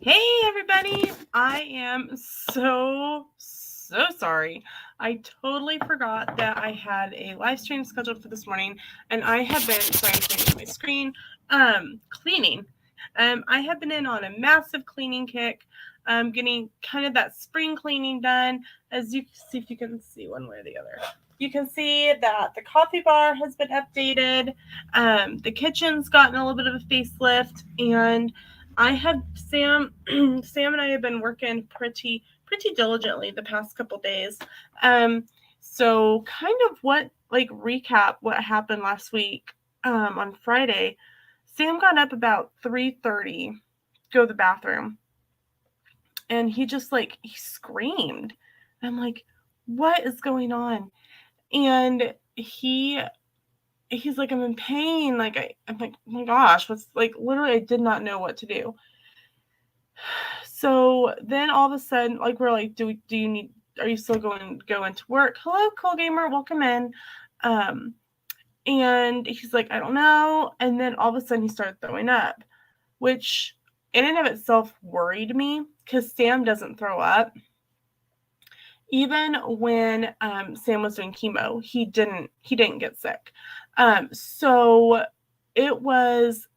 Hey everybody, I am so sorry. I totally forgot that I had a live stream scheduled for this morning, and I have been, sorry, I'm changing my screen, cleaning. I have been in on a massive cleaning kick, getting kind of that spring cleaning done. As you see, if you can see one way or the other. You can see that the coffee bar has been updated. The kitchen's gotten a little bit of a facelift, and I have Sam and I have been working pretty diligently the past couple days. So kind of recap what happened last week. On Friday, Sam got up about 3:30, go to the bathroom, and he just he screamed. I'm like, what is going on? And he's like, I'm in pain. I'm like, oh my gosh, what's literally I did not know what to do. So then all of a sudden, we're like, do you need? Are you still going to work? Hello, Cool Gamer, welcome in. And he's like, I don't know. And then all of a sudden, he started throwing up, which in and of itself worried me because Sam doesn't throw up. Even when Sam was doing chemo, he didn't get sick. So it was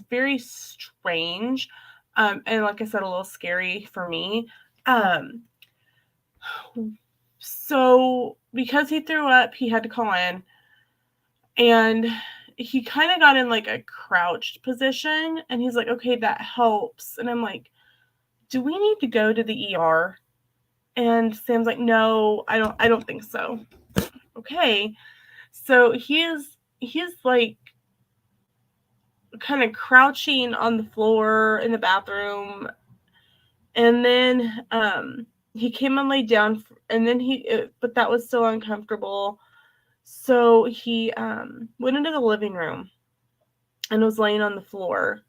very strange. And like I said, a little scary for me. So because he threw up, he had to call in, and he kind of got in a crouched position, and he's like, okay, that helps. And I'm like, do we need to go to the ER? And Sam's like, no, I don't think so. Okay. So he's like kind of crouching on the floor in the bathroom, and then he came and laid down, and then but that was still uncomfortable, so he went into the living room and was laying on the floor,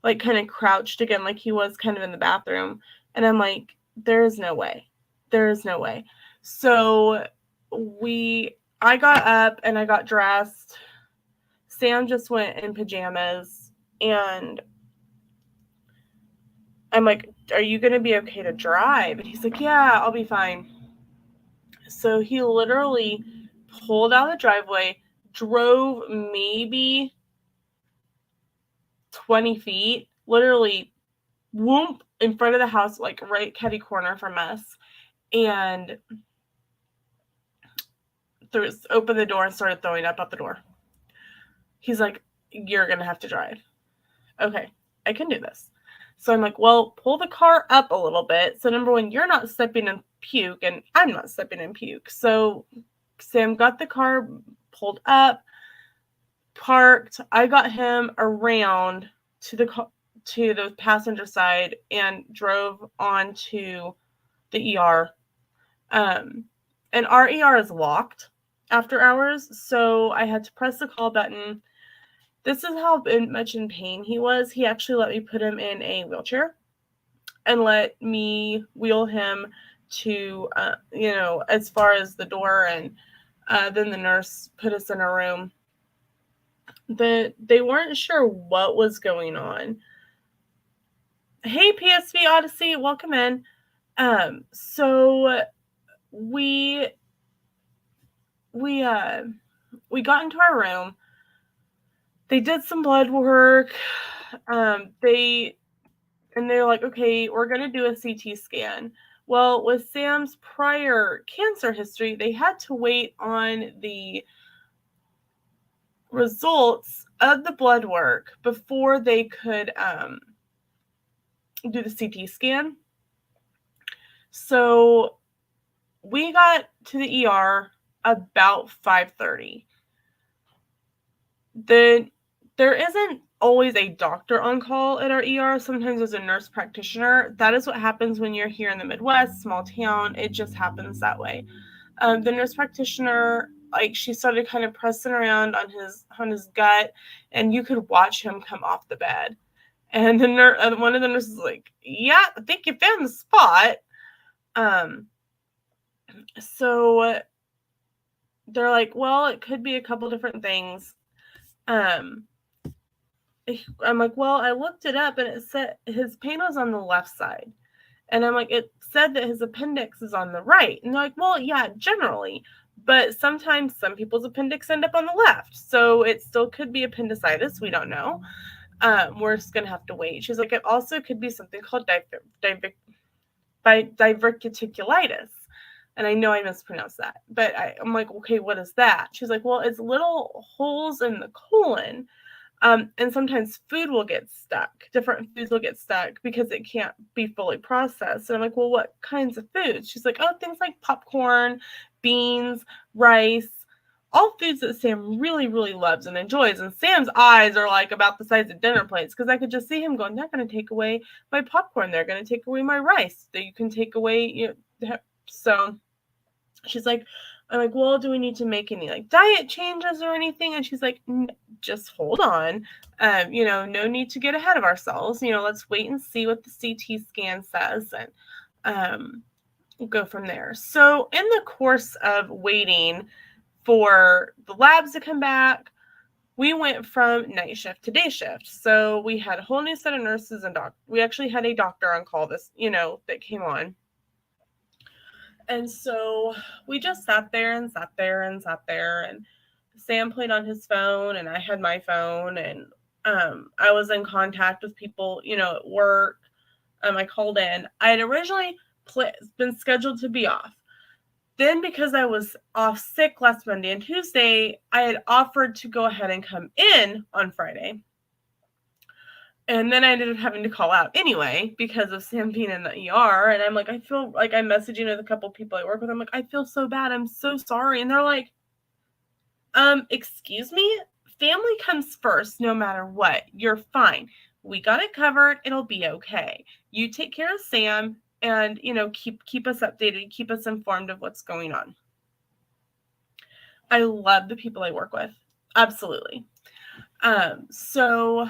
kind of crouched again, like he was kind of in the bathroom. And I'm like, there is no way. So I got up and I got dressed. Sam just went in pajamas, and I'm like, are you going to be okay to drive? And he's like, yeah, I'll be fine. So he literally pulled out the driveway, drove maybe 20 feet, literally, whoomp, in front of the house, right catty corner from us, and opened the door and started throwing up out the door. He's like, you're going to have to drive. Okay, I can do this. So I'm like, well, pull the car up a little bit. So number one, you're not stepping in puke, and I'm not stepping in puke. So Sam got the car pulled up, parked. I got him around to the passenger side and drove on to the ER. And our ER is locked after hours, so I had to press the call button. This is how much in pain he was. He actually let me put him in a wheelchair and let me wheel him to, as far as the door, and then the nurse put us in a room. They weren't sure what was going on. Hey, PSV Odyssey, welcome in. So we got into our room. They did some blood work. They're like, okay, we're going to do a CT scan. Well, with Sam's prior cancer history, they had to wait on the results of the blood work before they could do the CT scan. So we got to the ER about 5:30. There isn't always a doctor on call at our ER. Sometimes there's a nurse practitioner. That is what happens when you're here in the Midwest, small town. It just happens that way. The nurse practitioner, she started kind of pressing around on his gut, and you could watch him come off the bed. And one of the nurses was like, yeah, I think you found the spot. So they're like, well, it could be a couple different things. I'm like, well, I looked it up and it said his pain was on the left side. And I'm like, it said that his appendix is on the right. And they're like, well, yeah, generally. But sometimes some people's appendix end up on the left. So it still could be appendicitis. We don't know. We're just going to have to wait. She's like, it also could be something called diverticulitis. And I know I mispronounced that. But I'm like, okay, what is that? She's like, well, it's little holes in the colon. And sometimes food will get stuck. Different foods will get stuck because it can't be fully processed. And I'm like, well, what kinds of foods? She's like, oh, things like popcorn, beans, rice, all foods that Sam really, really loves and enjoys. And Sam's eyes are like about the size of dinner plates because I could just see him going, they're going to take away my popcorn. They're going to take away my rice. That you can take away. So she's like, I'm like, well, do we need to make any like diet changes or anything? And she's like, just hold on. No need to get ahead of ourselves. Let's wait and see what the CT scan says, and we'll go from there. So in the course of waiting for the labs to come back, we went from night shift to day shift. So we had a whole new set of nurses and we actually had a doctor on call that came on. And so we just sat there, and Sam played on his phone and I had my phone, and I was in contact with people, at work. I called in. I had originally been scheduled to be off. Then because I was off sick last Monday and Tuesday, I had offered to go ahead and come in on Friday. And then I ended up having to call out anyway because of Sam being in the ER. And I'm like, I feel like I'm messaging with a couple people I work with. I'm like, I feel so bad. I'm so sorry. And they're like, excuse me? Family comes first no matter what. You're fine. We got it covered. It'll be okay. You take care of Sam and, keep us updated, keep us informed of what's going on. I love the people I work with. Absolutely. So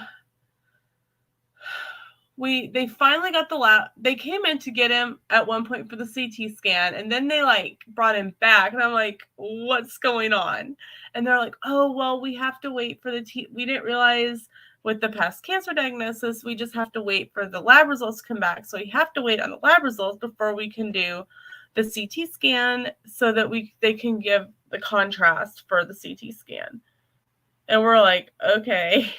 they finally got the lab. They came in to get him at one point for the CT scan, and then they brought him back, and I'm like, what's going on? And they're like, oh, well, we have to wait for we didn't realize with the past cancer diagnosis, we just have to wait for the lab results to come back. So we have to wait on the lab results before we can do the CT scan so that they can give the contrast for the CT scan. And we're like, okay.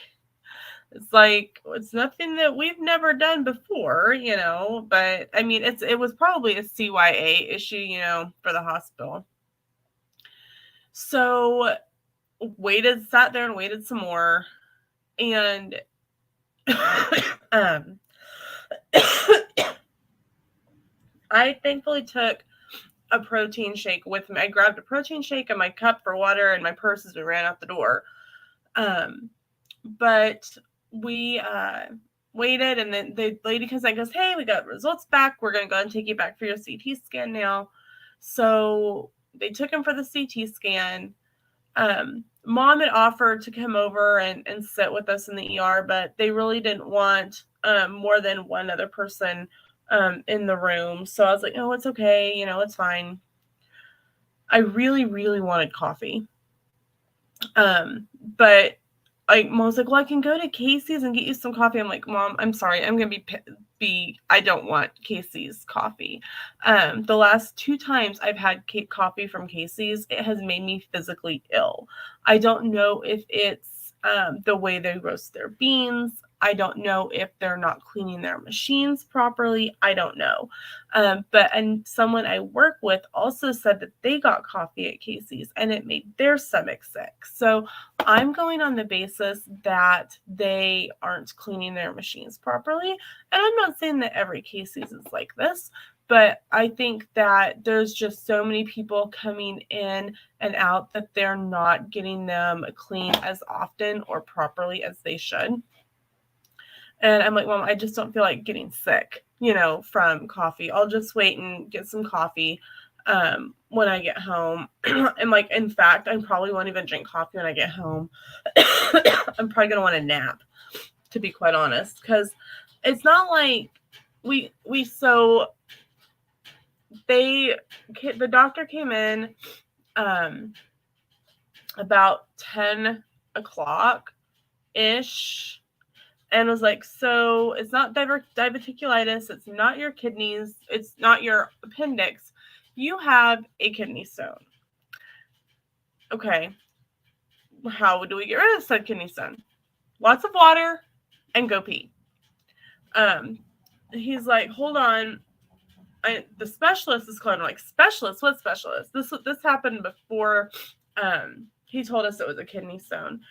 It's nothing that we've never done before, but I mean, it was probably a CYA issue, for the hospital. So sat there and waited some more. And, I thankfully took a protein shake with me. I grabbed a protein shake and my cup for water and my purse as we ran out the door. But we waited, and then the lady comes and goes, hey, we got results back. We're going to go and take you back for your CT scan now. So they took him for the CT scan. Mom had offered to come over and sit with us in the ER, but they really didn't want more than one other person in the room. So I was like, oh, it's okay. It's fine. I really, really wanted coffee. But Mom was like, well, I can go to Casey's and get you some coffee. I'm like, Mom, I'm sorry. I'm going to I don't want Casey's coffee. The last 2 times I've had coffee from Casey's, it has made me physically ill. I don't know if it's the way they roast their beans. I don't know if they're not cleaning their machines properly. I don't know. And someone I work with also said that they got coffee at Casey's and it made their stomach sick. So I'm going on the basis that they aren't cleaning their machines properly. And I'm not saying that every Casey's is like this, but I think that there's just so many people coming in and out that they're not getting them clean as often or properly as they should. And I'm like, Mom, I just don't feel like getting sick, from coffee. I'll just wait and get some coffee when I get home. And in fact, I probably won't even drink coffee when I get home. I'm probably going to want a nap, to be quite honest, because it's not like the doctor came in about 10 o'clock ish. and was like, so it's not diverticulitis, it's not your kidneys, it's not your appendix. You have a kidney stone. Okay, how do we get rid of said kidney stone? Lots of water and go pee. He's like, hold on. The specialist is calling. Like, specialist? What specialist? This happened before he told us it was a kidney stone.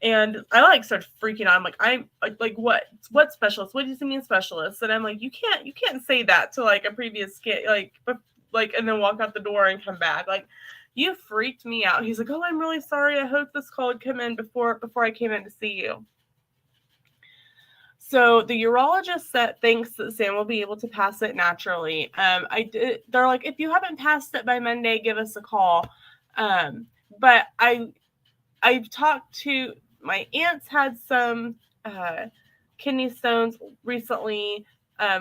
And I like started freaking out. I'm like, I'm like what specialist? What does he mean specialist? And I'm like, you can't say that to like a previous kid, like and then walk out the door and come back. Like, you freaked me out. He's like, oh, I'm really sorry. I hope this call would come in before I came in to see you. So the urologist thinks that Sam will be able to pass it naturally. They're like, if you haven't passed it by Monday, give us a call. But I've talked to my aunts had some kidney stones recently.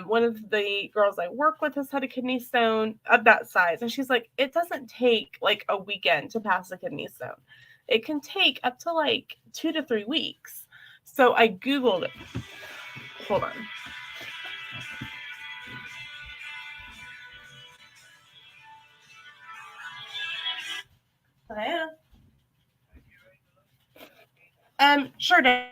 One of the girls I work with has had a kidney stone of that size, and she's like, it doesn't take like a weekend to pass a kidney stone. It can take up to like 2 to 3 weeks. So I Googled it. Hold on. Sure, Dad.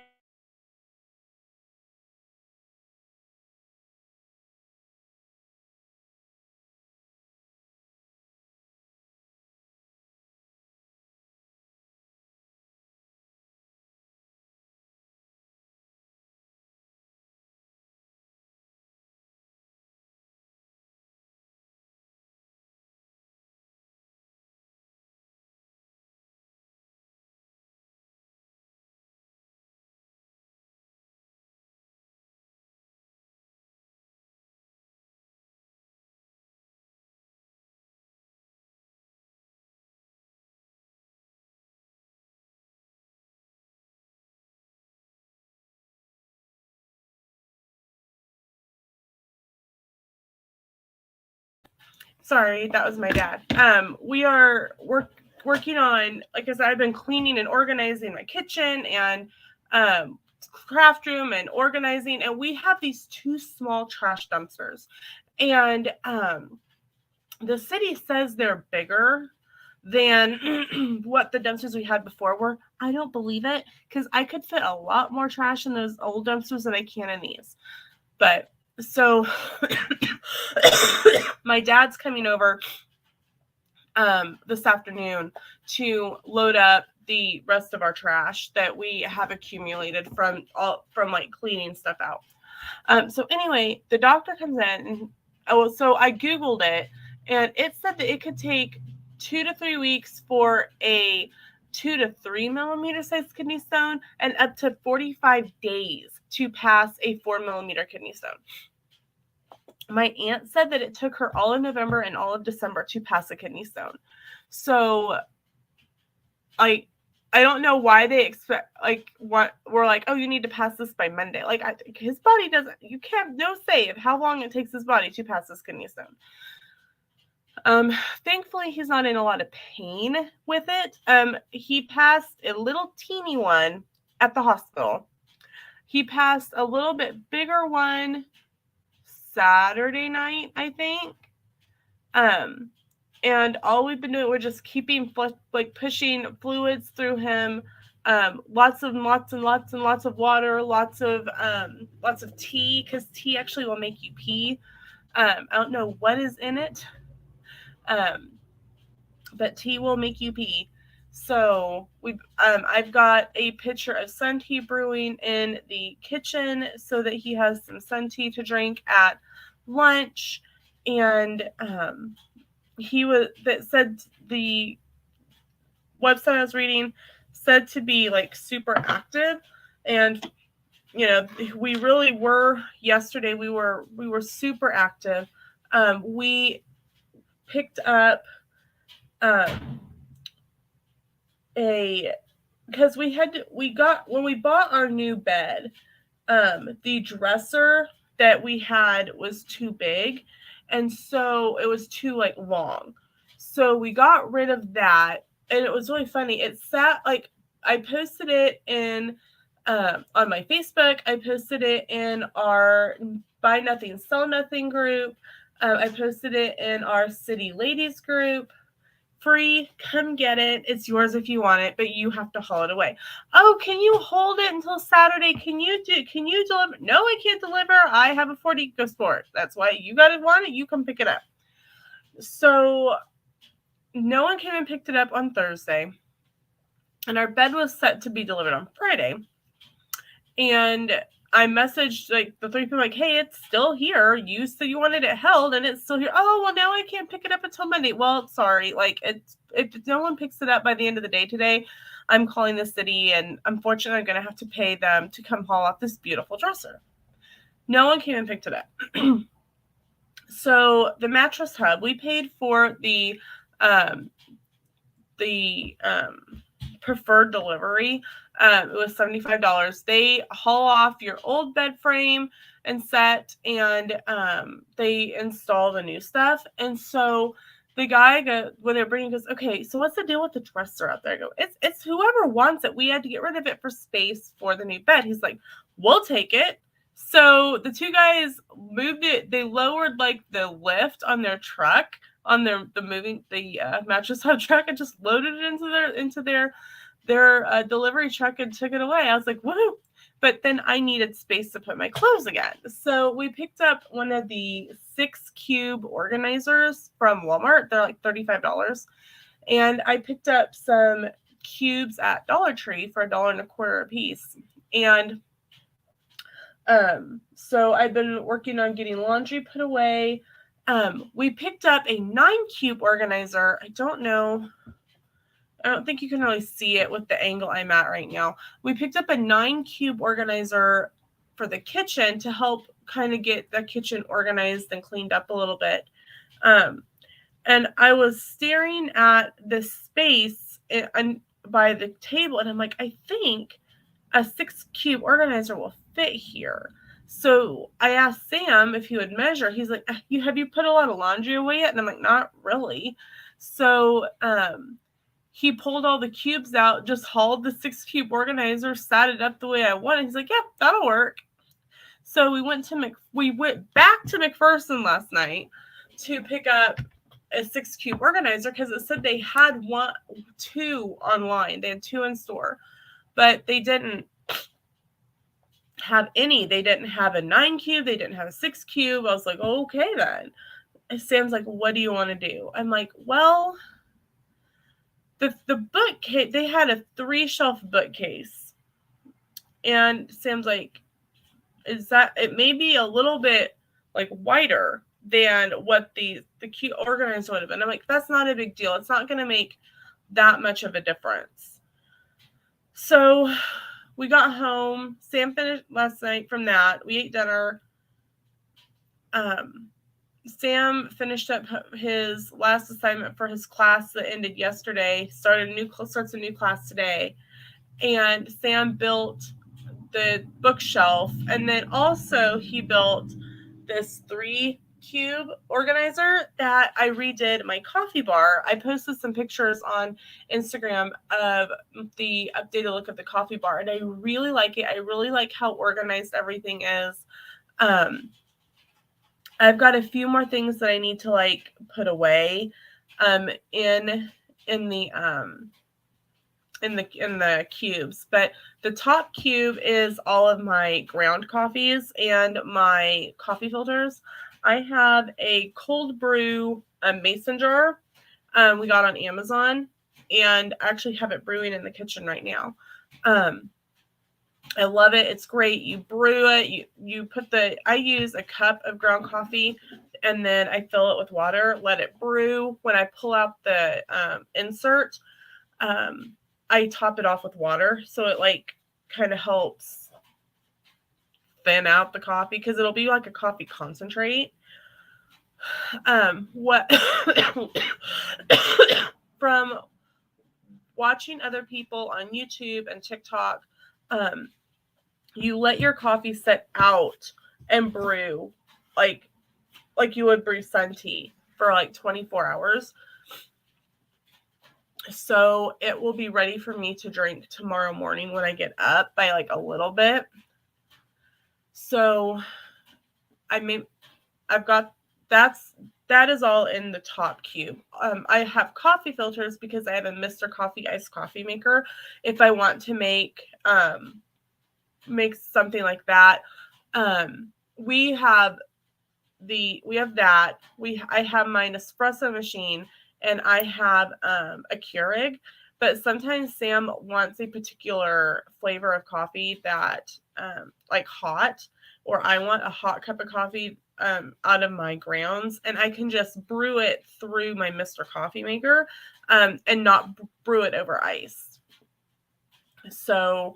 Sorry, that was my dad. We are working on, like I said, I've been cleaning and organizing my kitchen and craft room and organizing, and we have these 2 small trash dumpsters. And the city says they're bigger than what the dumpsters we had before were. I don't believe it, because I could fit a lot more trash in those old dumpsters than I can in these. But so my dad's coming over this afternoon to load up the rest of our trash that we have accumulated from like cleaning stuff out. So anyway, the doctor comes in, and so I Googled it, and it said that it could take 2 to 3 weeks for a 2 to 3 millimeter size kidney stone, and up to 45 days to pass a 4 millimeter kidney stone. My aunt said that it took her all of November and all of December to pass a kidney stone. So I don't know why they expect, like, what we're like, oh, you need to pass this by Monday. Like, his body doesn't, you can't, no say of how long it takes his body to pass this kidney stone. Thankfully, he's not in a lot of pain with it. He passed a little teeny one at the hospital. He passed a little bit bigger one Saturday night, I think. And all we've been doing, we're just keeping like pushing fluids through him. Lots of water, lots of tea, because tea actually will make you pee. I don't know what is in it, but tea will make you pee. So I've got a pitcher of sun tea brewing in the kitchen so that he has some sun tea to drink at lunch. And said the website I was reading said to be like super active, and we really were yesterday. We were super active. We picked up because when we bought our new bed, the dresser that we had was too big, and so it was too like long. So we got rid of that, and it was really funny. It sat like, I posted it in on my Facebook. I posted it in our Buy Nothing, Sell Nothing group. I posted it in our City Ladies group. Free, come get it. It's yours if you want it, but you have to haul it away. Oh, can you hold it until Saturday? Can you deliver? No, I can't deliver. I have a Ford EcoSport. That's why you gotta want it. You come pick it up. So no one came and picked it up on Thursday. And our bed was set to be delivered on Friday. And I messaged like the 3 people, like, hey, it's still here. You said you wanted it held, and it's still here. Oh, well, now I can't pick it up until Monday. Well, sorry. Like, if no one picks it up by the end of the day today, I'm calling the city, and unfortunately, I'm going to have to pay them to come haul off this beautiful dresser. No one came and picked it up. So the Mattress Hub, we paid for the preferred delivery. It was $75. They haul off your old bed frame and set, and they install the new stuff. And so the guy when they're bringing goes, okay, so what's the deal with the dresser out there? I go, it's whoever wants it. We had to get rid of it for space for the new bed. He's like, we'll take it. So the 2 guys moved it. They lowered like the lift on their truck, on the Mattress Hub truck, and just loaded it into their delivery truck and took it away. I was like, woohoo! But then I needed space to put my clothes again. So we picked up one of the 6-cube organizers from Walmart. They're like $35. And I picked up some cubes at Dollar Tree for $1.25 a piece. And so I've been working on getting laundry put away. We picked up a 9-cube organizer. I don't think you can really see it with the angle I'm at right now. We picked up a 9-cube organizer for the kitchen to help kind of get the kitchen organized and cleaned up a little bit. And I was staring at this space by the table, and I'm like, I think a 6-cube organizer will fit here. So I asked Sam if he would measure. He's like, have you put a lot of laundry away yet? And I'm like, not really. So he pulled all the cubes out, just hauled the 6-cube organizer, sat it up the way I wanted. He's like, yeah, that'll work. So we went back to McPherson last night to pick up a 6-cube organizer because it said they had 2 online. They had 2 in store, but they didn't have any. They didn't have a 9-cube. They didn't have a 6-cube. I was like, oh, okay then. And Sam's like, what do you want to do? I'm like, well, the bookcase, they had a 3-shelf bookcase. And Sam's like, it may be a little bit like wider than what the cube organizer would have been. I'm like, that's not a big deal. It's not going to make that much of a difference. So we got home. Sam finished last night from that. We ate dinner. Sam finished up his last assignment for his class that ended yesterday. Starts a new class today. And Sam built the bookshelf. And then also he built this 3-cube organizer that I redid my coffee bar. I posted some pictures on Instagram of the updated look of the coffee bar, and I really like it. I really like how organized everything is. I've got a few more things that I need to like put away in the cubes, but the top cube is all of my ground coffees and my coffee filters. I have a cold brew mason jar we got on Amazon, and I actually have it brewing in the kitchen right now. I love it. It's great. You brew it. I use a cup of ground coffee, and then I fill it with water, let it brew. When I pull out the insert, I top it off with water, so it like kind of helps thin out the coffee because it'll be like a coffee concentrate. From watching other people on YouTube and TikTok, you let your coffee sit out and brew like you would brew sun tea for like 24 hours. So it will be ready for me to drink tomorrow morning when I get up by like a little bit. So I've got that is all in the top cube. I have coffee filters because I have a Mr. Coffee iced coffee maker. If I want to make something like that, we have that. I have my Nespresso machine and I have a Keurig. But sometimes Sam wants a particular flavor of coffee that like hot, or I want a hot cup of coffee out of my grounds, and I can just brew it through my Mr. Coffee maker and not brew it over ice. So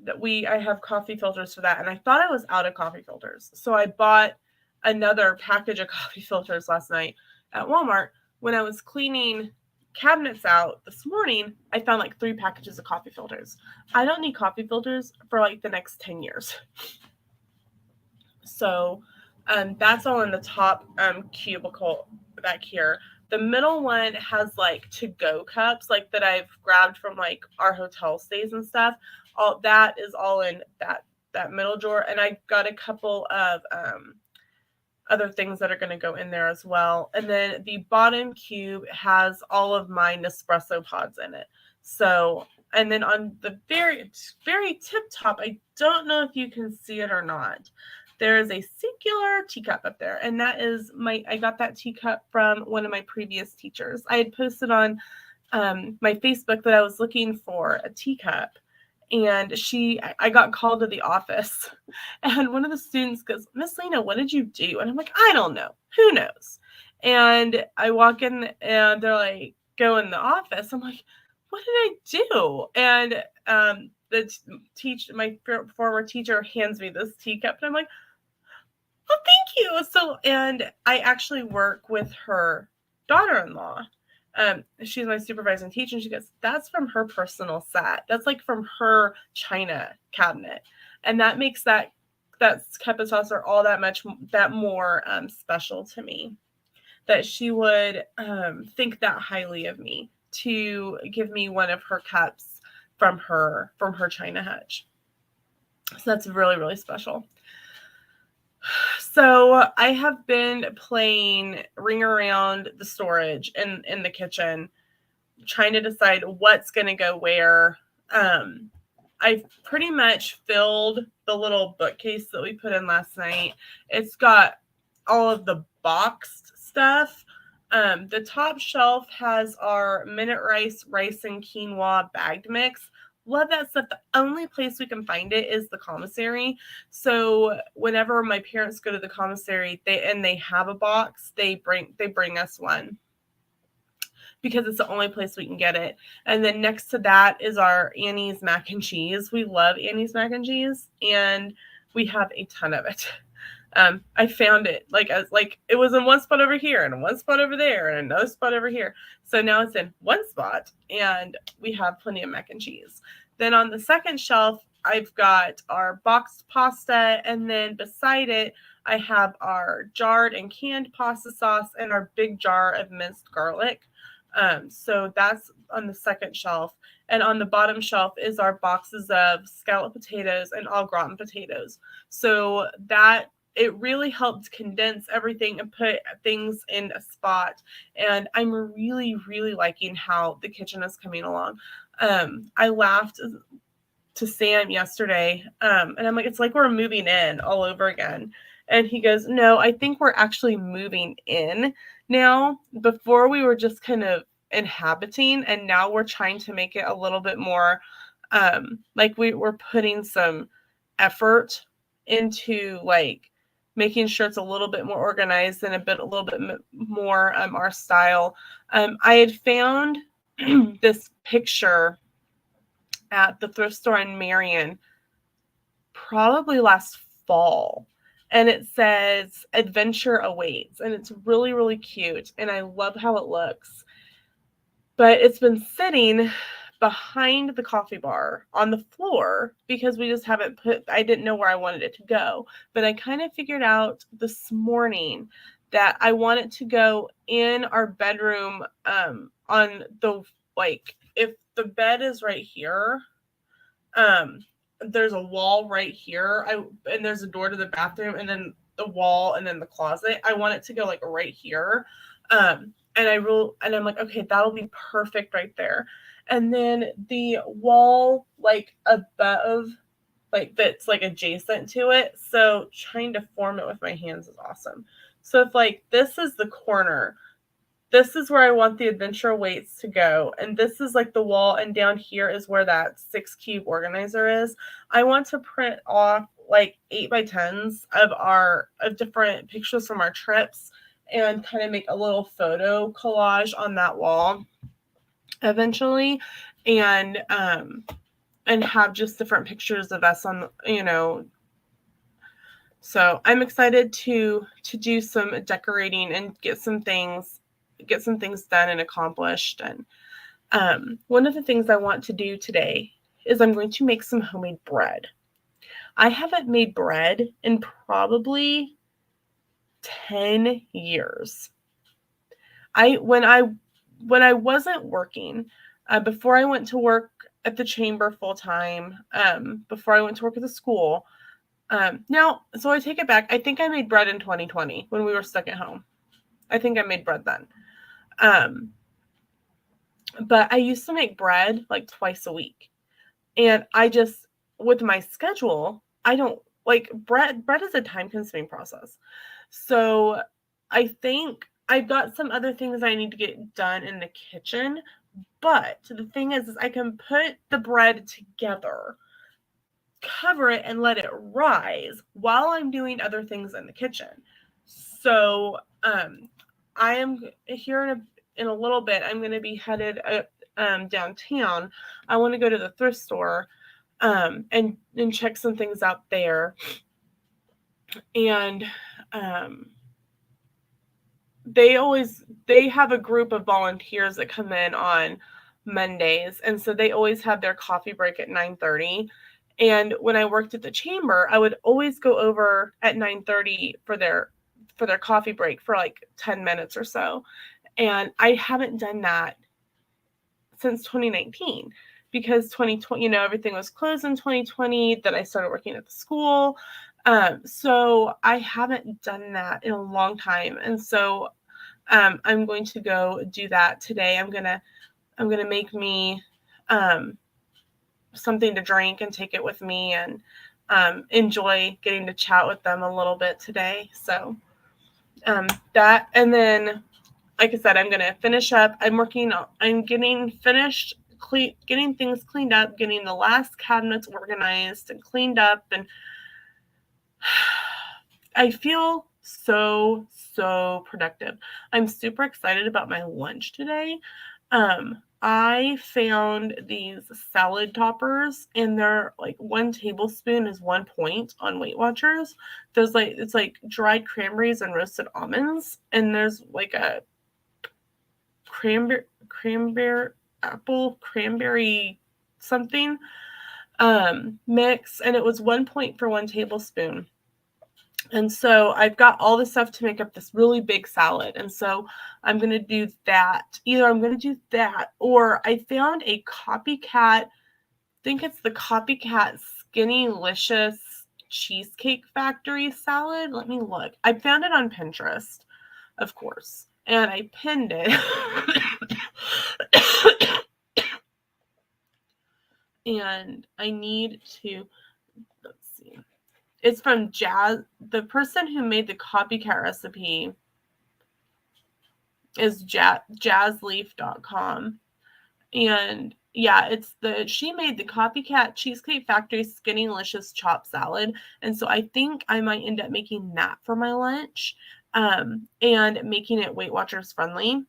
I have coffee filters for that, and I thought I was out of coffee filters. So I bought another package of coffee filters last night at Walmart. When I was cleaning cabinets out this morning, I found like 3 packages of coffee filters. I don't need coffee filters for like the next 10 years. So that's all in the top cubicle back here. The middle one has like to-go cups, like that I've grabbed from like our hotel stays and stuff. All that is all in that middle drawer, and I got a couple of other things that are going to go in there as well. And then the bottom cube has all of my Nespresso pods in it. So, and then on the very, very tip top, I don't know if you can see it or not, there is a singular teacup up there. And that is I got that teacup from one of my previous teachers. I had posted on my Facebook that I was looking for a teacup. And I got called to the office, and one of the students goes, "Miss Lena, what did you do?" And I'm like, "I don't know. Who knows?" And I walk in and they're like, "Go in the office." I'm like, "What did I do?" And my former teacher hands me this teacup, and I'm like, "Oh, thank you." So, and I actually work with her daughter-in-law. She's my supervising teacher, and she goes, "That's from her personal set. That's like from her china cabinet." And that makes that cup of saucer all that more special to me, that she would think that highly of me to give me one of her cups from her china hutch. So that's really, really special. So I have been playing Ring Around the Storage in the kitchen, trying to decide what's going to go where. I've pretty much filled the little bookcase that we put in last night. It's got all of the boxed stuff. The top shelf has our Minute Rice and quinoa bagged mix. Love that stuff. The only place we can find it is the commissary. So whenever my parents go to the commissary, they have a box, they bring us one, because it's the only place we can get it. And then next to that is our Annie's mac and cheese. We love Annie's mac and cheese, and we have a ton of it. I found it it was in one spot over here and one spot over there and another spot over here. So now it's in one spot, and we have plenty of mac and cheese. Then on the second shelf, I've got our boxed pasta, and then beside it, I have our jarred and canned pasta sauce and our big jar of minced garlic. So that's on the second shelf. And on the bottom shelf is our boxes of scalloped potatoes and au gratin potatoes. So that it really helped condense everything and put things in a spot. And I'm really, really liking how the kitchen is coming along. I laughed to Sam yesterday, and I'm like, it's like we're moving in all over again. And he goes, "No, I think we're actually moving in now. Before we were just kind of inhabiting, and now we're trying to make it a little bit more like we're putting some effort into like making sure it's a little bit more organized and a little bit more our style." I had found this picture at the thrift store in Marion probably last fall, and it says "Adventure Awaits," and it's really, really cute, and I love how it looks. But it's been sitting behind the coffee bar on the floor because we just haven't I didn't know where I wanted it to go. But I kind of figured out this morning that I want it to go in our bedroom on the if the bed is right here, there's a wall right here. And there's a door to the bathroom, and then the wall, and then the closet. I want it to go like right here. And I'm like, okay, that'll be perfect right there. And then the wall like above, like that's like adjacent to it. So trying to form it with my hands is awesome. So if like this is the corner, this is where I want the adventure weights to go. And this is like the wall, and down here is where that 6-cube organizer is. I want to print off like 8x10s of different pictures from our trips and kind of make a little photo collage on that wall eventually. And have just different pictures of us on, so I'm excited to do some decorating and get some things done and accomplished. And one of the things I want to do today is I'm going to make some homemade bread. I haven't made bread in probably 10 years. When I wasn't working, before I went to work at the chamber full time, before I went to work at the school, so I take it back. I think I made bread in 2020 when we were stuck at home. I think I made bread then. But I used to make bread like twice a week. And I just, with my schedule, I don't like bread. Bread is a time consuming process. So I think I've got some other things I need to get done in the kitchen. But the thing is I can put the bread together, cover it, and let it rise while I'm doing other things in the kitchen. So I am here in a little bit. I'm going to be headed downtown. I want to go to the thrift store and check some things out there. And they have a group of volunteers that come in on Mondays, and so they always have their coffee break at 9:30. And when I worked at the chamber, I would always go over at 9:30 for their coffee break for like 10 minutes or so. And I haven't done that since 2019 because 2020, everything was closed in 2020. Then I started working at the school. So I haven't done that in a long time. And so I'm going to go do that today. I'm going to make me something to drink and take it with me, and enjoy getting to chat with them a little bit today. So that, and then, like I said, I'm going to finish up. I'm getting finished, getting things cleaned up, getting the last cabinets organized and cleaned up. And I feel so productive. I'm super excited about my lunch today. I found these salad toppers, and they're like 1 tablespoon is 1 point on Weight Watchers. It's like dried cranberries and roasted almonds, and there's like a cranberry something mix, and it was 1 point for 1 tablespoon. And so I've got all this stuff to make up this really big salad. And so I'm going to do that. Either I'm going to do that, or I found a copycat, I think it's the Copycat Skinnylicious Cheesecake Factory salad. Let me look. I found it on Pinterest, of course, and I pinned it. And I need to, let's see. It's from Jazz. The person who made the copycat recipe is jazzleaf.com. And yeah, she made the Copycat Cheesecake Factory Skinnylicious Chopped Salad. And so I think I might end up making that for my lunch, and making it Weight Watchers friendly.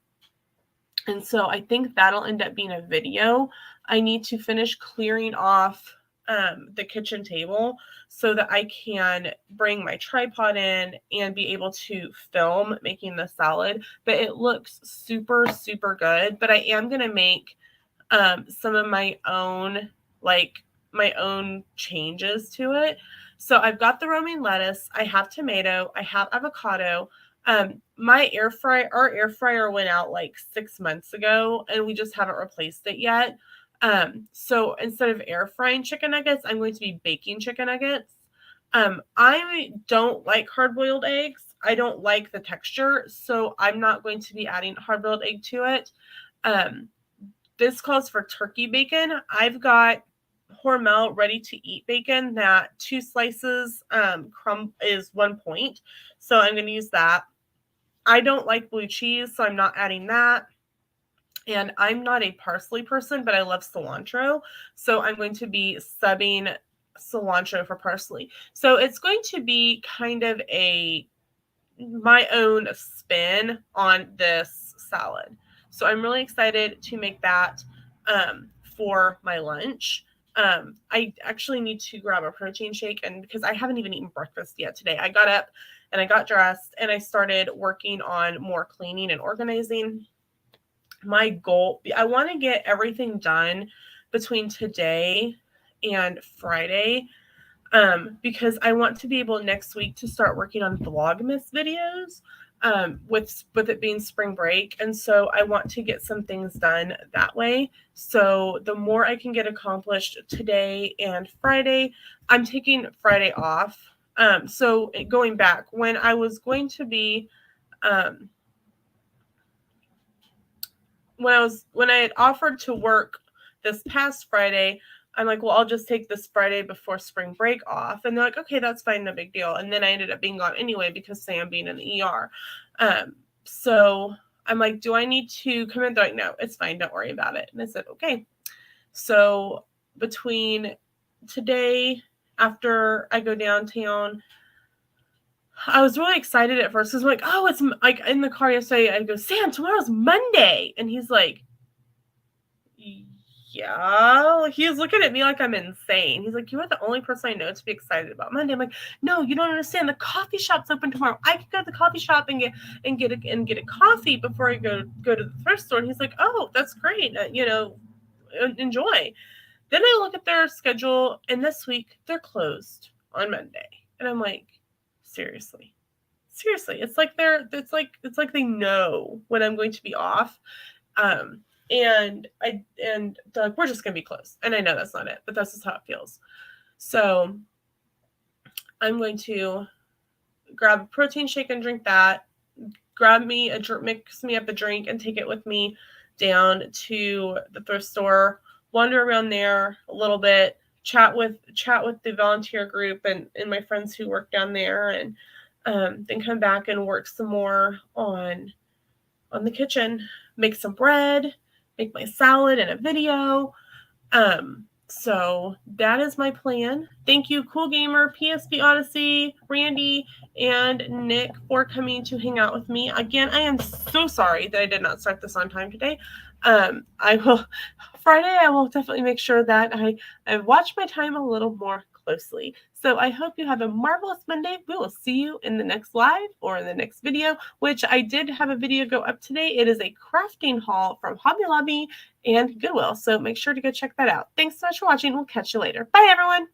And so I think that'll end up being a video. I need to finish clearing off the kitchen table so that I can bring my tripod in and be able to film making the salad. But it looks super good. But I am going to make some of my own changes to it. So I've got the romaine lettuce, I have tomato, I have avocado, Our air fryer went out like 6 months ago, and we just haven't replaced it yet. So instead of air frying chicken nuggets, I'm going to be baking chicken nuggets. I don't like hard-boiled eggs. I don't like the texture, so I'm not going to be adding hard-boiled egg to it. This calls for turkey bacon. I've got Hormel ready-to-eat bacon that 2 slices is 1 point, so I'm going to use that. I don't like blue cheese, so I'm not adding that. And I'm not a parsley person, but I love cilantro, so I'm going to be subbing cilantro for parsley. So it's going to be kind of my own spin on this salad. So I'm really excited to make that for my lunch. I actually need to grab a protein shake, and because I haven't even eaten breakfast yet today. I got up and I got dressed and I started working on more cleaning and organizing. My goal, I want to get everything done between today and Friday, because I want to be able next week to start working on Vlogmas videos, with it being spring break. And so I want to get some things done that way. So the more I can get accomplished today and Friday, I'm taking Friday off. So going back, when I was going to be, when I had offered to work this past Friday, I'm like, well, I'll just take this Friday before spring break off. And they're like, okay, that's fine, no big deal. And then I ended up being gone anyway because Sam being in the ER. So I'm like, do I need to come in? They're like, no, it's fine, don't worry about it. And I said, okay. So between today, after I go downtown, I was really excited at first because I'm like, oh, it's like in the car yesterday. I go, Sam, tomorrow's Monday. And he's like, yeah. He was looking at me like I'm insane. He's like, you are the only person I know to be excited about Monday. I'm like, no, you don't understand. The coffee shop's open tomorrow. I can go to the coffee shop and get a coffee before I go to the thrift store. And he's like, oh, that's great. Enjoy. Then I look at their schedule, and this week they're closed on Monday. And I'm like, seriously, it's like they know when I'm going to be off. And they're like, we're just gonna be closed. And I know that's not it, but that's just how it feels. So I'm going to grab a protein shake and drink that, mix me up a drink and take it with me down to the thrift store, wander around there a little bit, chat with the volunteer group and my friends who work down there, and then come back and work some more on the kitchen, make some bread, make my salad and a video. So that is my plan. Thank you, Cool Gamer, PSP Odyssey, Randy, and Nick for coming to hang out with me. Again, I am so sorry that I did not start this on time today. Friday, I will definitely make sure that I watch my time a little more closely. So I hope you have a marvelous Monday. We will see you in the next live or in the next video, which I did have a video go up today. It is a crafting haul from Hobby Lobby and Goodwill. So make sure to go check that out. Thanks so much for watching. We'll catch you later. Bye, everyone.